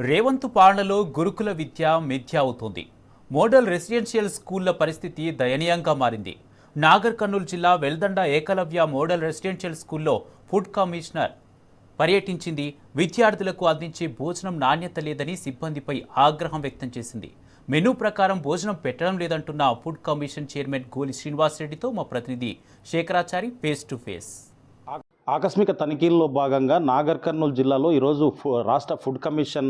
రేవంత్ పాలనలో గురుకుల విద్య మిథ్య అవుతోంది. మోడల్ రెసిడెన్షియల్ స్కూళ్ల పరిస్థితి దయనీయంగా మారింది. నాగర్ కర్నూలు జిల్లా వెల్దండ ఏకలవ్య మోడల్ రెసిడెన్షియల్ స్కూల్లో ఫుడ్ కమిషనర్ పర్యటించింది. విద్యార్థులకు అందించే భోజనం నాణ్యత లేదని సిబ్బందిపై ఆగ్రహం వ్యక్తం చేసింది. మెనూ ప్రకారం భోజనం పెట్టడం లేదంటున్న ఫుడ్ కమిషన్ చైర్మన్ గోలి శ్రీనివాసరెడ్డితో మా ప్రతినిధి శేఖరాచారి ఫేస్ టు ఫేస్. ఆకస్మిక తనిఖీల్లో భాగంగా నాగర్ కర్నూలు జిల్లాలో ఈరోజు రాష్ట్ర ఫుడ్ కమిషన్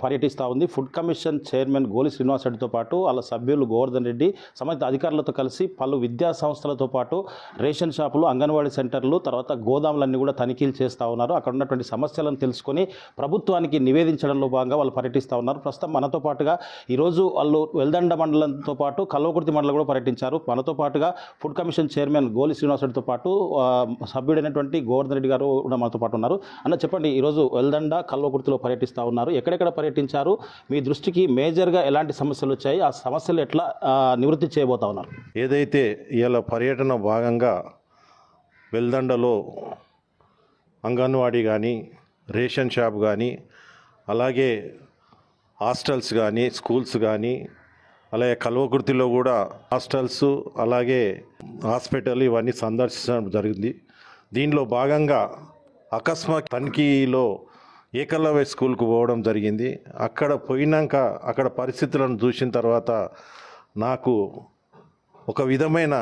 పర్యటిస్తూ ఉంది. ఫుడ్ కమిషన్ చైర్మన్ గోలి శ్రీనివాసరెడ్డితో పాటు వాళ్ళ సభ్యులు గోవర్ధన్ రెడ్డి సంబంధిత అధికారులతో కలిసి పలు విద్యా సంస్థలతో పాటు రేషన్ షాపులు, అంగన్వాడీ సెంటర్లు, తర్వాత గోదాములన్నీ కూడా తనిఖీలు చేస్తూ ఉన్నారు. అక్కడ ఉన్నటువంటి సమస్యలను తెలుసుకొని ప్రభుత్వానికి నివేదించడంలో భాగంగా వాళ్ళు పర్యటిస్తూ ఉన్నారు. ప్రస్తుతం మనతో పాటుగా ఈరోజు వాళ్ళు వెల్దండ మండలంతో పాటు కల్వకుర్తి మండలం కూడా పర్యటించారు. మనతో పాటుగా ఫుడ్ కమిషన్ చైర్మన్ గోలి శ్రీనివాసరెడ్డితో పాటు సభ్యుడైనటువంటి గోవర్ధన్ రెడ్డి గారు కూడా మనతో పాటు ఉన్నారు. అన్న, చెప్పండి, ఈరోజు వెల్దండ కల్వకుర్తిలో పర్యటిస్తూ ఉన్నారు. ఎక్కడెక్కడ పర్యటించారు? మీ దృష్టికి మేజర్గా ఎలాంటి సమస్యలు వచ్చాయి? ఆ సమస్యలు ఎట్లా నివృత్తి చేయబోతా ఉన్నారు? ఏదైతే ఇలా పర్యటన భాగంగా వెల్దండలో అంగన్వాడీ కానీ, రేషన్ షాప్ కానీ, అలాగే హాస్టల్స్ కానీ, స్కూల్స్ కానీ, అలాగే కల్వకుర్తిలో కూడా హాస్టల్స్, అలాగే హాస్పిటల్ ఇవన్నీ సందర్శించడం జరిగింది. దీనిలో భాగంగా అకస్మాత్ తనిఖీలో ఏకలవ్య స్కూల్కు పోవడం జరిగింది. అక్కడ పోయినాక అక్కడ పరిస్థితులను చూసిన తర్వాత నాకు ఒక విధమైన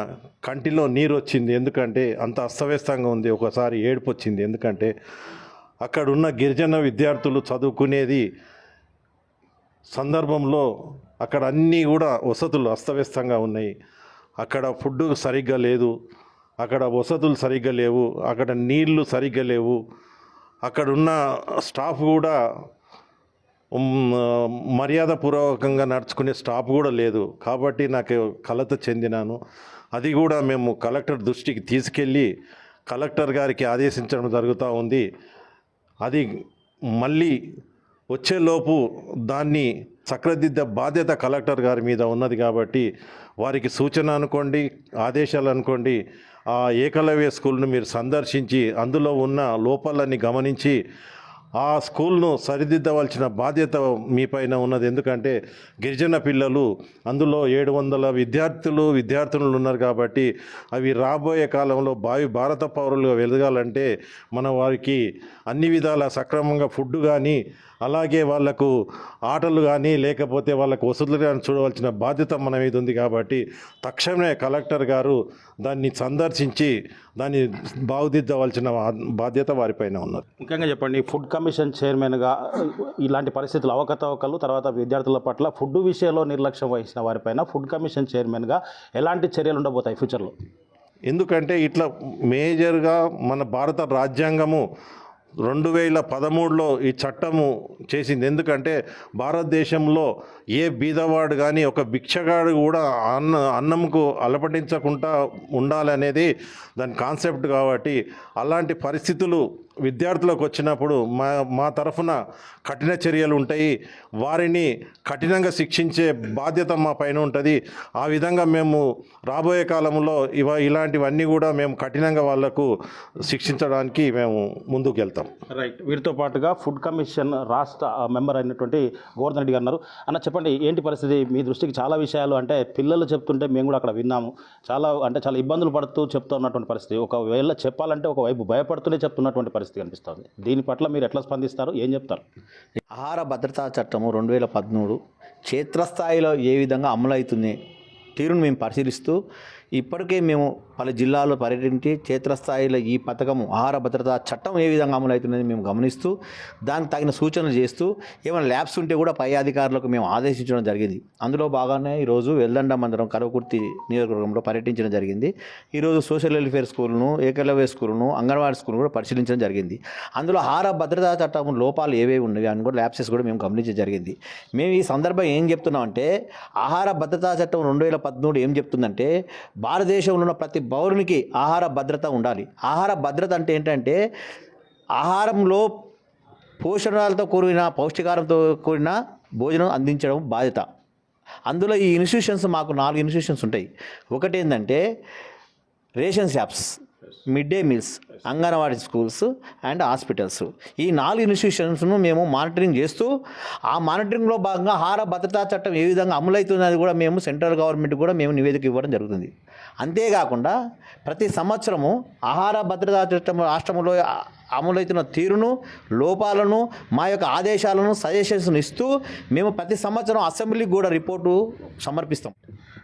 కంటిలో నీరు వచ్చింది. ఎందుకంటే అంత అస్తవ్యస్తంగా ఉంది. ఒకసారి ఏడుపు వచ్చింది. ఎందుకంటే అక్కడున్న గిరిజన విద్యార్థులు చదువుకునేది సందర్భంలో అక్కడ అన్నీ కూడా వసతులు అస్తవ్యస్తంగా ఉన్నాయి. అక్కడ ఫుడ్ సరిగ్గా లేదు, అక్కడ వసతులు సరిగ్గా లేవు, అక్కడ నీళ్లు సరిగ్గా లేవు, అక్కడున్న స్టాఫ్ కూడా మర్యాదపూర్వకంగా నడుచుకునే స్టాఫ్ కూడా లేదు. కాబట్టి నాకు కలత చెందినాను. అది కూడా మేము కలెక్టర్ దృష్టికి తీసుకెళ్ళి కలెక్టర్ గారికి ఆదేశించడం జరుగుతూ ఉంది. అది మళ్ళీ వచ్చేలోపు దాన్ని చక్రదిద్ద బాధ్యత కలెక్టర్ గారి మీద ఉన్నది. కాబట్టి వారికి సూచన అనుకోండి, ఆదేశాలు అనుకోండి, ఆ ఏకలవ్య స్కూల్ను మీరు సందర్శించి అందులో ఉన్న లోపాలన్నీ గమనించి ఆ స్కూల్ను సరిదిద్దవలసిన బాధ్యత మీపైన ఉన్నది. ఎందుకంటే గిరిజన పిల్లలు అందులో 700 విద్యార్థులు ఉన్నారు. కాబట్టి అవి రాబోయే కాలంలో భారత పౌరులుగా వెలగాలంటే మన వారికి అన్ని విధాల సక్రమంగా ఫుడ్ కానీ, అలాగే వాళ్లకు ఆటలు కానీ, లేకపోతే వాళ్ళకు వసతులు కానీ చూడవలసిన బాధ్యత మన మీద ఉంది. కాబట్టి తక్షణమే కలెక్టర్ గారు దాన్ని సందర్శించి దాన్ని బాగుదిద్దవలసిన బాధ్యత వారిపైన ఉన్నది. ముఖ్యంగా చెప్పండి, ఫుడ్ కమిషన్ చైర్మన్గా ఇలాంటి పరిస్థితులు, అవకతవకలు, తర్వాత విద్యార్థుల పట్ల ఫుడ్ విషయంలో నిర్లక్ష్యం వహించిన వారిపైన ఫుడ్ కమిషన్ చైర్మన్గా ఎలాంటి చర్యలు ఉండబోతాయి ఫ్యూచర్లో? ఎందుకంటే ఇట్లా మేజర్గా మన భారత రాజ్యాంగము 2013లో ఈ చట్టము చేసింది. ఎందుకంటే భారతదేశంలో ఏ బీదవాడు కానీ, ఒక భిక్షగాడు కూడా అన్నంకు అలపటించకుండా ఉండాలనేది దాని కాన్సెప్ట్. కాబట్టి అలాంటి పరిస్థితులు విద్యార్థులకు వచ్చినప్పుడు మా తరఫున కఠిన చర్యలు ఉంటాయి. వారిని కఠినంగా శిక్షించే బాధ్యత మా పైన ఉంటుంది. ఆ విధంగా మేము రాబోయే కాలంలో ఇలాంటివన్నీ కూడా మేము కఠినంగా వాళ్లకు శిక్షించడానికి మేము ముందుకు వెళ్తాం. రైట్. వీరితో పాటుగా ఫుడ్ కమిషన్ రాష్ట్ర మెంబర్ అయినటువంటి గోవర్ధన్ రెడ్డి గారు ఉన్నారు. అన్న, చెప్పండి, ఏంటి పరిస్థితి? మీ దృష్టికి చాలా విషయాలు అంటే పిల్లలు చెప్తుంటే మేము కూడా అక్కడ విన్నాము. చాలా ఇబ్బందులు పడుతూ చెప్తున్నటువంటి పరిస్థితి. ఒకవేళ చెప్పాలంటే ఒకవైపు భయపడుతూనే చెప్తున్నటువంటి పరిస్థితి కనిపిస్తుంది. దీని పట్ల మీరు ఎట్లా స్పందిస్తారు? ఏం చెప్తారు? ఆహార భద్రతా చట్టము 2013 క్షేత్రస్థాయిలో ఏ విధంగా అమలు అవుతుంది తీరును మేము పరిశీలిస్తూ ఇప్పటికే మేము పలు జిల్లాల్లో పర్యటించి క్షేత్రస్థాయిలో ఈ పథకము ఆహార భద్రతా చట్టం ఏ విధంగా అమలు అవుతుందని మేము గమనిస్తూ దానికి తగిన సూచనలు చేస్తూ ఏమైనా ల్యాబ్స్ ఉంటే కూడా పై అధికారులకు మేము ఆదేశించడం జరిగింది. అందులో భాగానే ఈరోజు వెల్దండ మండలం కల్వకుర్తి నియోజకవర్గంలో పర్యటించడం జరిగింది. ఈరోజు సోషల్ వెల్ఫేర్ స్కూల్ను, ఏకలవ్య స్కూల్ను, అంగన్వాడీ స్కూల్ను కూడా పరిశీలించడం జరిగింది. అందులో ఆహార భద్రతా చట్టం లోపాలు ఏవేవి ఉన్నవి అని కూడా ల్యాబ్సెస్ కూడా మేము గమనించడం జరిగింది. మేము ఈ సందర్భంగా ఏం చెప్తున్నామంటే, ఆహార భద్రతా చట్టం 2013 ఏం చెప్తుందంటే, భారతదేశంలో ఉన్న ప్రతి పౌరునికి ఆహార భద్రత ఉండాలి. ఆహార భద్రత అంటే ఏంటంటే ఆహారంలో పోషణాలతో కూడిన, పౌష్టికారంతో కూడిన భోజనం అందించడం బాధ్యత. అందులో ఈ ఇన్స్టిట్యూషన్స్ మాకు 4 ఇన్స్టిట్యూషన్స్ ఉంటాయి. ఒకటి ఏంటంటే ration shops, mid day meals, anganwadi schools and hospitals, ఈ 4 ఇన్స్టిట్యూషన్స్ను మేము మానిటరింగ్ చేస్తూ ఆ మానిటరింగ్లో భాగంగా ఆహార భద్రతా చట్టం ఏ విధంగా అమలవుతున్నది కూడా మేము సెంట్రల్ గవర్నమెంట్ కూడా మేము నివేదిక ఇవ్వడం జరుగుతుంది. అంతేకాకుండా ప్రతి సంవత్సరము ఆహార భద్రతా చట్టం రాష్ట్రంలో అమలవుతున్న తీరును, లోపాలను, మా యొక్క ఆదేశాలను, సజెషన్స్ను ఇస్తూ మేము ప్రతి సంవత్సరం అసెంబ్లీకి కూడా రిపోర్టు సమర్పిస్తాం.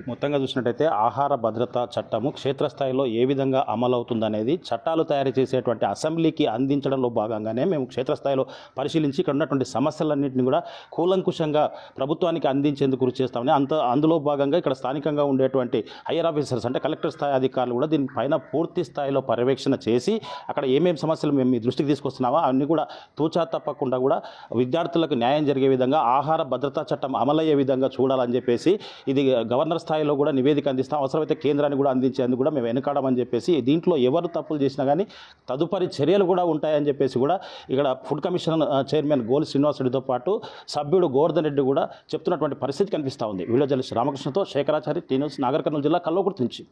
మొత్తంగా చూసినట్టయితే ఆహార భద్రతా చట్టము క్షేత్రస్థాయిలో ఏ విధంగా అమలవుతుందనేది చట్టాలు తయారు చేసేటువంటి అసెంబ్లీకి అందించడంలో భాగంగానే మేము క్షేత్రస్థాయిలో పరిశీలించి ఇక్కడ ఉన్నటువంటి సమస్యలన్నింటినీ కూడా కూలంకుషంగా ప్రభుత్వానికి అందించేందుకు కృషి చేస్తామని అందులో భాగంగా ఇక్కడ స్థానికంగా ఉండేటువంటి హైయర్ ఆఫీసర్స్ అంటే కలెక్టర్ స్థాయి అధికారులు కూడా దీనిపైన పూర్తి స్థాయిలో పర్యవేక్షణ చేసి అక్కడ ఏమేమి సమస్యలు మేము మీ దృష్టికి తీసుకొస్తున్నామో అవన్నీ కూడా తూచా తప్పకుండా కూడా విద్యార్థులకు న్యాయం జరిగే విధంగా ఆహార భద్రతా చట్టం అమలయ్యే విధంగా చూడాలని చెప్పేసి ఇది గవర్నర్ స్థాయిలో కూడా నివేదిక అందిస్తాం, అవసరమైతే కేంద్రాన్ని కూడా అందించేందుకు కూడా మేము వెనుకాడమని చెప్పేసి దీంట్లో ఎవరు తప్పులు చేసినా కానీ తదుపరి చర్యలు కూడా ఉంటాయని చెప్పేసి కూడా ఇక్కడ ఫుడ్ కమిషన్ చైర్మన్ గోలి శ్రీనివాస్ రెడ్డితో పాటు సభ్యుడు గోవర్ధన్ రెడ్డి కూడా చెప్తున్నటువంటి పరిస్థితి కనిపిస్తూ ఉంది. వీడియో జర్నలిస్ట్ రామకృష్ణతో శేఖరాచారి, టీ న్యూస్, నాగర్ కర్నూలు జిల్లా కల్వకుర్తి నుంచి.